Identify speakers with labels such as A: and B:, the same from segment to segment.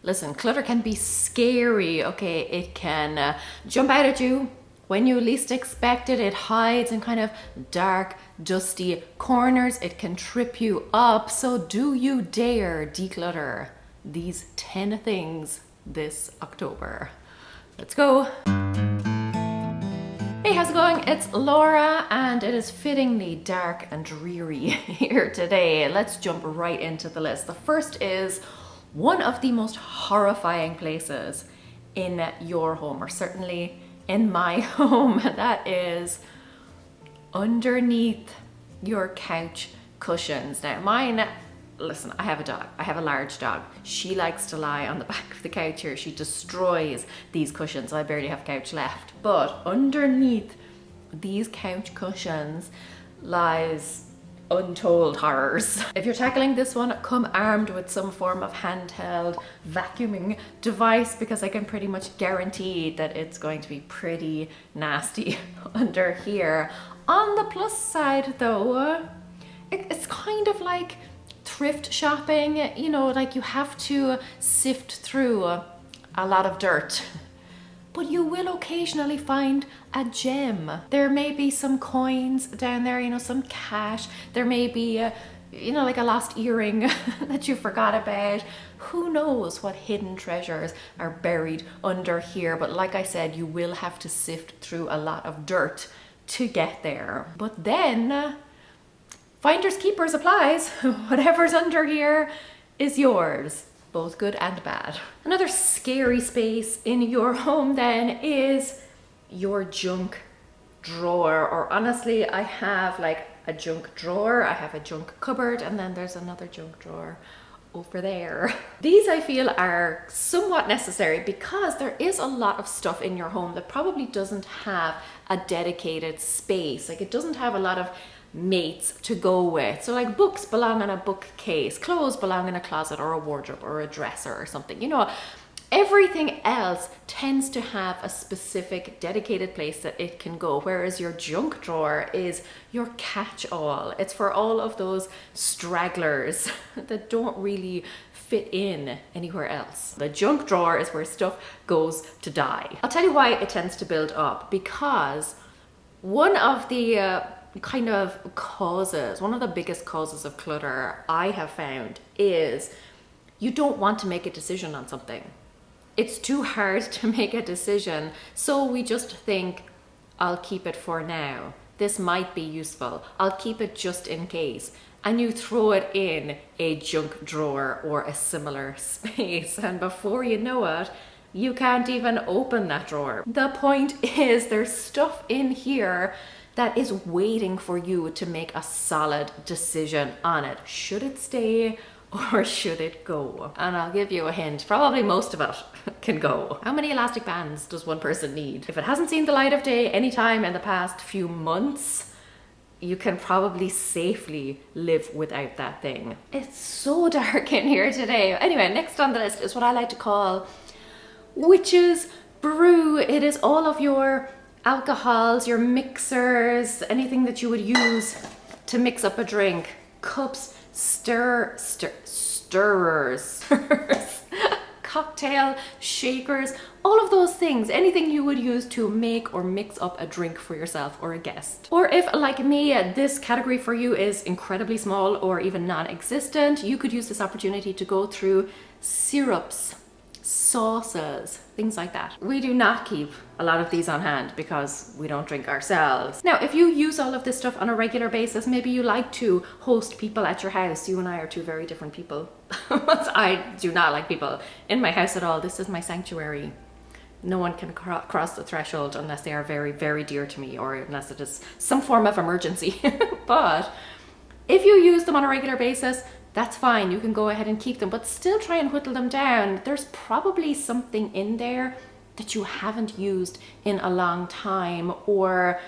A: Listen, clutter can be scary, okay? It can jump out at you when you least expect it. It hides in kind of dark, dusty corners. It can trip you up. So do you dare declutter these 10 things this October? Let's go. Hey, how's it going? It's Laura, and it is fittingly dark and dreary here today. Let's jump right into the list. The first is one of the most horrifying places in your home, or certainly in my home. That is underneath your couch cushions. Now mine, listen, I have a dog. I have a large dog. She likes to lie on the back of the couch here. She destroys these cushions. I barely have couch left. But underneath these couch cushions lies untold horrors. If you're tackling this one, come armed with some form of handheld vacuuming device, because I can pretty much guarantee that it's going to be pretty nasty under here. On the plus side though, it's kind of like thrift shopping, you know, like you have to sift through a lot of dirt, but you will occasionally find a gem. There may be some coins down there, you know, some cash. There may be, you know, like a lost earring that you forgot about. Who knows what hidden treasures are buried under here? But like I said, you will have to sift through a lot of dirt to get there. But then finders keepers applies. Whatever's under here is yours, both good and bad. Another scary space in your home then is your junk drawer, or honestly, I have like a junk drawer, I have a junk cupboard, and then there's another junk drawer over there. These I feel are somewhat necessary because there is a lot of stuff in your home that probably doesn't have a dedicated space. Like it doesn't have a lot of mates to go with. So like books belong in a bookcase, clothes belong in a closet or a wardrobe or a dresser or something, you know. Everything else tends to have a specific dedicated place that it can go, whereas your junk drawer is your catch-all. It's for all of those stragglers that don't really fit in anywhere else. The junk drawer is where stuff goes to die. I'll tell you why it tends to build up, because one of the kind of causes, one of the biggest causes of clutter I have found is you don't want to make a decision on something. It's too hard to make a decision, so we just think, I'll keep it for now. This might be useful. I'll keep it just in case. And you throw it in a junk drawer or a similar space, and before you know it, you can't even open that drawer. The point is, there's stuff in here that is waiting for you to make a solid decision on it. Should it stay or should it go? And I'll give you a hint, probably most of it can go. How many elastic bands does one person need? If it hasn't seen the light of day anytime in the past few months, you can probably safely live without that thing. It's so dark in here today. Anyway, next on the list is what I like to call witch's brew. It is all of your alcohols, your mixers, anything that you would use to mix up a drink, cups, stirrers, cocktail shakers, all of those things, anything you would use to make or mix up a drink for yourself or a guest. Or if, like me, this category for you is incredibly small or even non-existent, you could use this opportunity to go through syrups, sauces, things like that. We do not keep a lot of these on hand because we don't drink ourselves. Now, if you use all of this stuff on a regular basis, maybe you like to host people at your house. You and I are two very different people. I do not like people in my house at all. This is my sanctuary. No one can cross the threshold unless they are very, very dear to me, or unless it is some form of emergency. But if you use them on a regular basis, that's fine. You can go ahead and keep them, but still try and whittle them down. There's probably something in there that you haven't used in a long time, or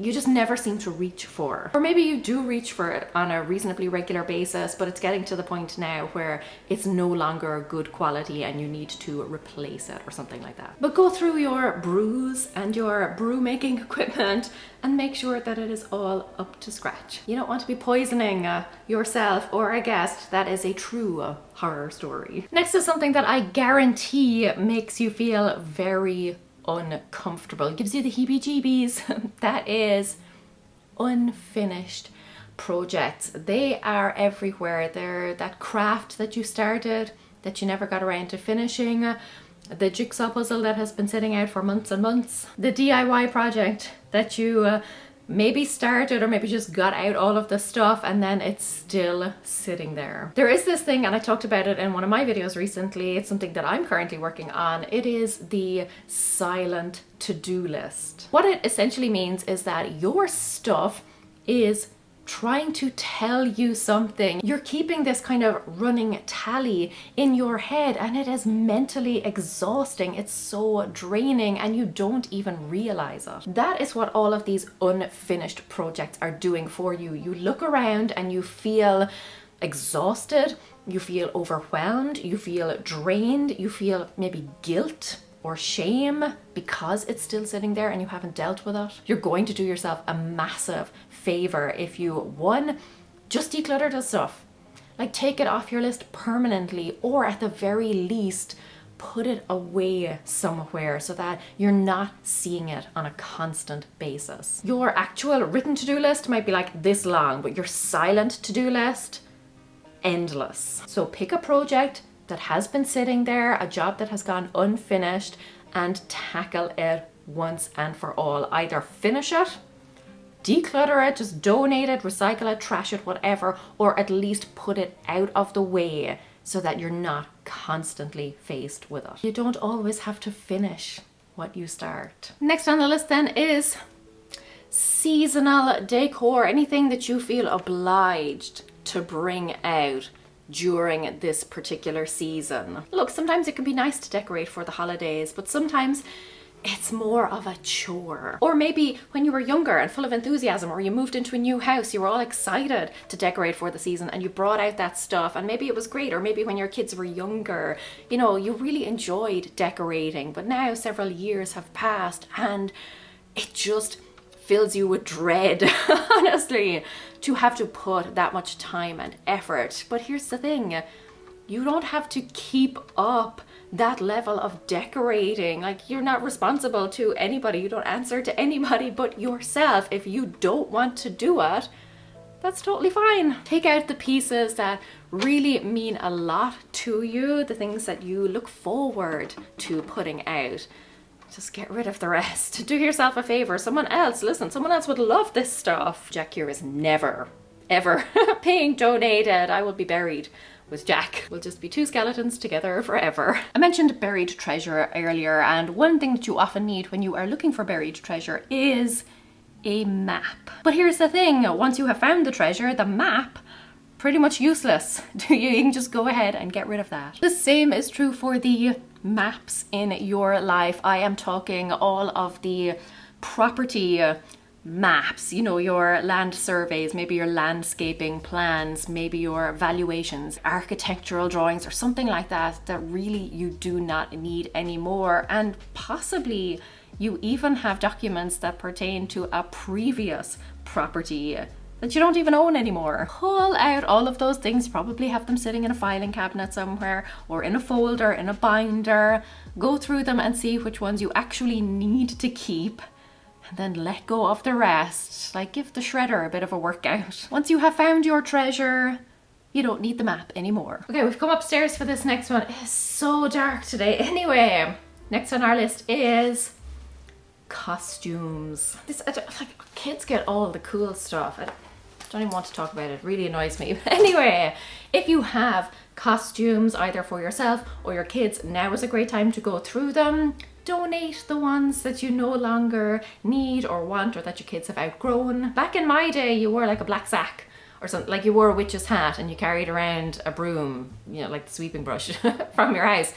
A: you just never seem to reach for. Or maybe you do reach for it on a reasonably regular basis, but it's getting to the point now where it's no longer good quality and you need to replace it or something like that. But go through your brews and your brew making equipment and make sure that it is all up to scratch. You don't want to be poisoning yourself or a guest. That is a true horror story. Next is something that I guarantee makes you feel very uncomfortable, gives you the heebie-jeebies. That is unfinished projects. They are everywhere. They're that craft that you started that you never got around to finishing, the jigsaw puzzle that has been sitting out for months and months, the DIY project that you maybe started or maybe just got out all of the stuff and then it's still sitting there. There is this thing, and I talked about it in one of my videos recently. It's something that I'm currently working on. It is the silent to-do list. What it essentially means is that your stuff is trying to tell you something. You're keeping this kind of running tally in your head and it is mentally exhausting. It's so draining and you don't even realize it. That is what all of these unfinished projects are doing for you. You look around and you feel exhausted, you feel overwhelmed, you feel drained, you feel maybe guilt or shame because it's still sitting there and you haven't dealt with it. You're going to do yourself a massive favor if you, one, just declutter the stuff. Like take it off your list permanently, or at the very least, put it away somewhere so that you're not seeing it on a constant basis. Your actual written to-do list might be like this long, but your silent to-do list, endless. So pick a project that has been sitting there, a job that has gone unfinished, and tackle it once and for all. Either finish it, declutter it, just donate it, recycle it, trash it, whatever, or at least put it out of the way so that you're not constantly faced with it. You don't always have to finish what you start. Next on the list then is seasonal decor, anything that you feel obliged to bring out during this particular season. Look, sometimes it can be nice to decorate for the holidays, but sometimes it's more of a chore. Or maybe when you were younger and full of enthusiasm, or you moved into a new house, you were all excited to decorate for the season and you brought out that stuff and maybe it was great. Or maybe when your kids were younger, you know, you really enjoyed decorating, but now several years have passed and it just fills you with dread, honestly, to have to put that much time and effort. But here's the thing, you don't have to keep up that level of decorating. Like, you're not responsible to anybody. You don't answer to anybody but yourself. If you don't want to do it, that's totally fine. Take out the pieces that really mean a lot to you, the things that you look forward to putting out. Just get rid of the rest. Do yourself a favor. Someone else would love this stuff. Jack here is never, ever being donated. I will be buried with Jack. We'll just be two skeletons together forever. I mentioned buried treasure earlier, and one thing that you often need when you are looking for buried treasure is a map. But here's the thing, once you have found the treasure, the map, pretty much useless. You can just go ahead and get rid of that. The same is true for the maps in your life. I am talking all of the property maps, you know, your land surveys, maybe your landscaping plans, maybe your valuations, architectural drawings or something like that, that really you do not need anymore. And possibly you even have documents that pertain to a previous property that you don't even own anymore. Pull out all of those things, probably have them sitting in a filing cabinet somewhere or in a folder, in a binder. Go through them and see which ones you actually need to keep, and then let go of the rest. Like, give the shredder a bit of a workout. Once you have found your treasure, you don't need the map anymore. Okay, we've come upstairs for this next one. It's so dark today. Anyway, next on our list is costumes. Like, kids get all the cool stuff. I don't even want to talk about it. It really annoys me. But anyway, if you have costumes either for yourself or your kids, now is a great time to go through them. Donate the ones that you no longer need or want, or that your kids have outgrown. Back in my day, you wore like a black sack or something, like you wore a witch's hat and you carried around a broom, you know, like the sweeping brush from your house.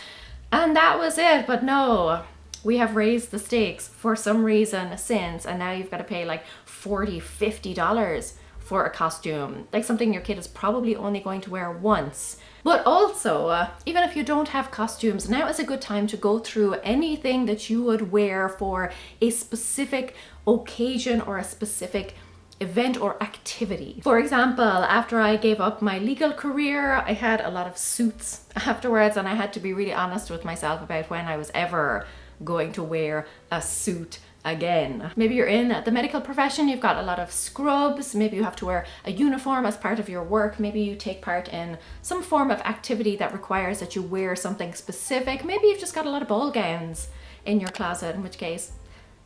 A: And that was it. But no, we have raised the stakes for some reason since, and now you've got to pay like $40, $50 for a costume, like something your kid is probably only going to wear once. But also, even if you don't have costumes, now is a good time to go through anything that you would wear for a specific occasion or a specific event or activity. For example, after I gave up my legal career, I had a lot of suits afterwards, and I had to be really honest with myself about when I was ever going to wear a suit again. Maybe you're in the medical profession, you've got a lot of scrubs, maybe you have to wear a uniform as part of your work, maybe you take part in some form of activity that requires that you wear something specific, maybe you've just got a lot of ball gowns in your closet, in which case,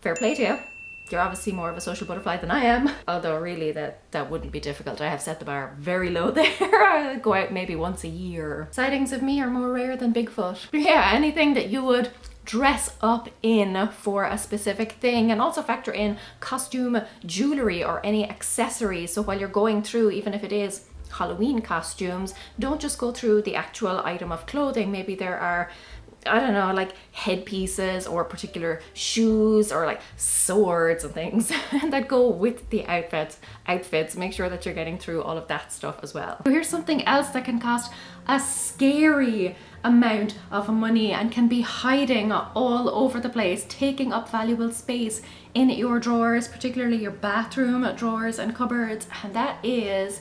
A: fair play to you. You're obviously more of a social butterfly than I am, although really that wouldn't be difficult. I have set the bar very low there. I go out maybe once a year. Sightings of me are more rare than Bigfoot. But yeah, anything that you would dress up in for a specific thing, and also factor in costume jewelry or any accessories. So while you're going through, even if it is Halloween costumes, don't just go through the actual item of clothing. Maybe there are, I don't know, like headpieces or particular shoes or like swords and things that go with the outfits. Make sure that you're getting through all of that stuff as well. So here's something else that can cost a scary amount of money and can be hiding all over the place, taking up valuable space in your drawers, particularly your bathroom drawers and cupboards, and that is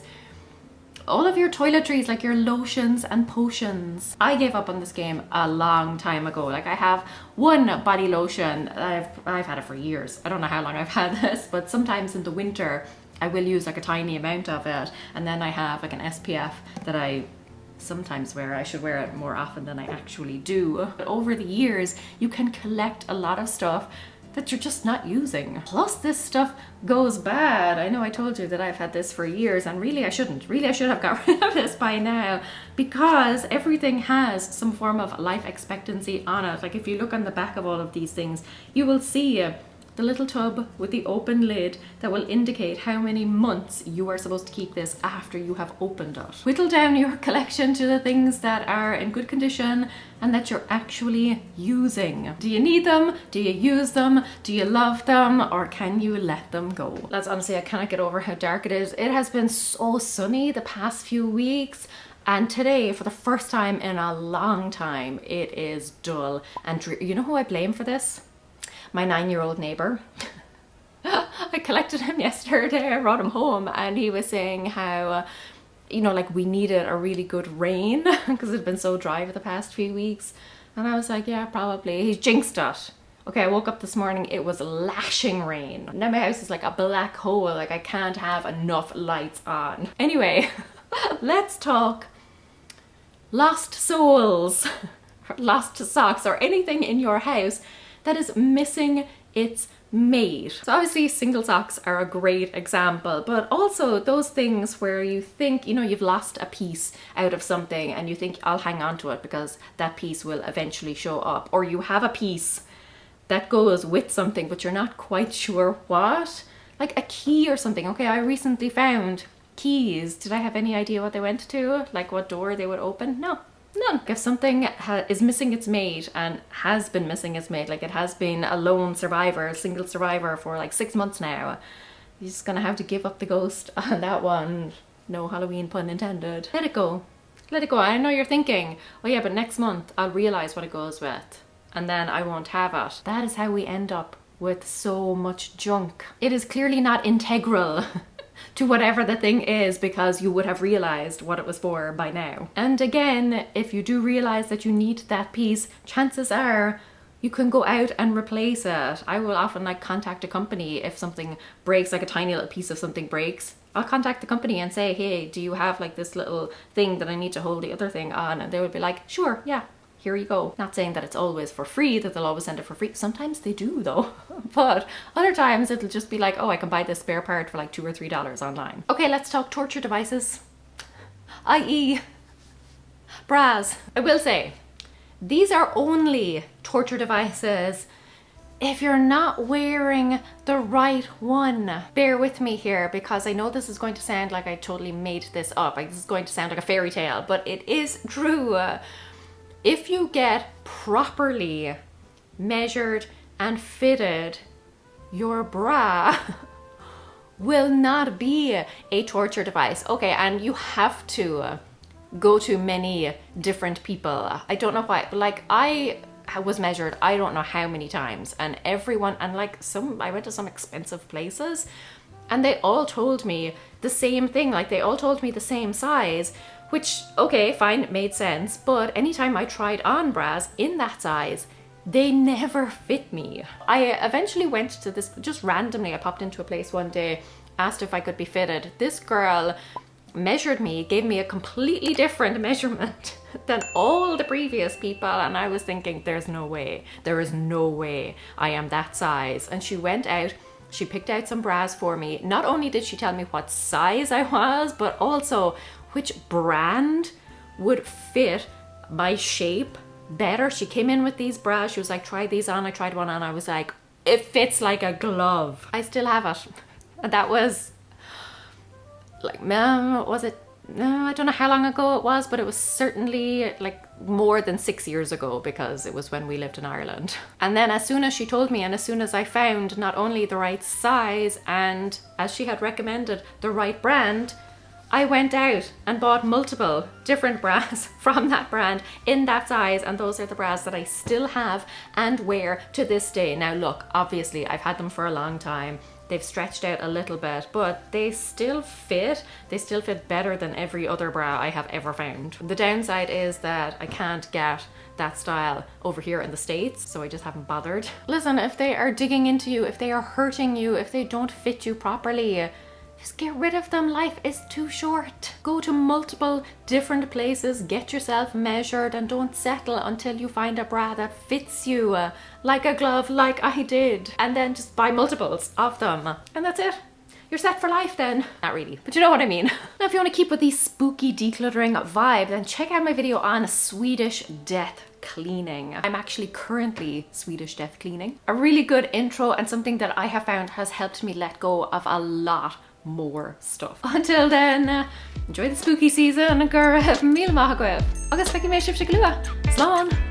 A: all of your toiletries, like your lotions and potions. I gave up on this game a long time ago. Like I have one body lotion, I've had it for years. I don't know how long I've had this, but sometimes in the winter I will use like a tiny amount of it, and then I have like an SPF that I sometimes wear. I should wear it more often than I actually do. But over the years, you can collect a lot of stuff that you're just not using. Plus this stuff goes bad. I know I told you that I've had this for years, and really I shouldn't. Really I should have got rid of this by now, because everything has some form of life expectancy on it. Like if you look on the back of all of these things, you will see the little tub with the open lid that will indicate how many months you are supposed to keep this after you have opened it. Whittle down your collection to the things that are in good condition and that you're actually using. Do you need them? Do you use them? Do you love them? Or can you let them go? Lads, honestly, I cannot get over how dark it is. It has been so sunny the past few weeks. And today, for the first time in a long time, it is dull. And you know who I blame for this? My 9-year-old neighbor. I collected him yesterday, I brought him home, and he was saying how, you know, like we needed a really good rain because it's been so dry for the past few weeks. And I was like, yeah, probably. He's jinxed it. Okay, I woke up this morning, it was lashing rain. Now my house is like a black hole, like I can't have enough lights on. Anyway, let's talk lost souls, lost socks, or anything in your house that is missing its mate. So obviously single socks are a great example, but also those things where you think, you know, you've lost a piece out of something and you think I'll hang on to it because that piece will eventually show up, or you have a piece that goes with something but you're not quite sure what, like a key or something. Okay, I recently found keys. Did I have any idea what they went to? Like what door they would open? No. None. If something is missing its mate and has been missing its mate, like it has been a lone survivor, a single survivor for like 6 months now, you're just gonna have to give up the ghost on that one. No Halloween pun intended. Let it go. Let it go. I know you're thinking, oh yeah, but next month I'll realize what it goes with and then I won't have it. That is how we end up with so much junk. It is clearly not integral to whatever the thing is, because you would have realized what it was for by now. And again, if you do realize that you need that piece, chances are you can go out and replace it. I will often like contact a company if something breaks, like a tiny little piece of something breaks. I'll contact the company and say, hey, do you have like this little thing that I need to hold the other thing on? And they would be like, sure, yeah, here you go. Not saying that it's always for free, that they'll always send it for free. Sometimes they do though, but other times it'll just be like, oh, I can buy this spare part for like $2 or $3 online. Okay, let's talk torture devices, i.e. bras. I will say, these are only torture devices if you're not wearing the right one. Bear with me here, because I know this is going to sound like I totally made this up. Like this is going to sound like a fairy tale, but it is true. If you get properly measured and fitted, your bra will not be a torture device. Okay, and you have to go to many different people. I don't know why, but like I was measured I don't know how many times, and everyone, and like I went to some expensive places and they all told me the same thing. Like they all told me the same size, which, okay, fine, it made sense. But anytime I tried on bras in that size, they never fit me. I eventually went to this, just randomly, I popped into a place one day, asked if I could be fitted. This girl measured me, gave me a completely different measurement than all the previous people, and I was thinking, there is no way I am that size. And she went out, she picked out some bras for me. Not only did she tell me what size I was, but also which brand would fit my shape better. She came in with these bras, she was like, try these on. I tried one on, I was like, it fits like a glove. I still have it. And that was like, was it, I don't know how long ago it was, but it was certainly like more than 6 years ago, because it was when we lived in Ireland. And then as soon as she told me, and as soon as I found not only the right size and, as she had recommended, the right brand, I went out and bought multiple different bras from that brand in that size, and those are the bras that I still have and wear to this day. Now look, obviously I've had them for a long time. They've stretched out a little bit, but they still fit. They still fit better than every other bra I have ever found. The downside is that I can't get that style over here in the States, so I just haven't bothered. Listen, if they are digging into you, if they are hurting you, if they don't fit you properly, just get rid of them. Life is too short. Go to multiple different places, get yourself measured, and don't settle until you find a bra that fits you like a glove, like I did. And then just buy multiples of them. And that's it. You're set for life then. Not really, but you know what I mean. Now, if you want to keep with the spooky decluttering vibe, then check out my video on Swedish death cleaning. I'm actually currently Swedish death cleaning. A really good intro, and something that I have found has helped me let go of a lot more stuff. Until then, enjoy the spooky season. Gur mil mahagweb. Agus feki me shif shiglua. Slán.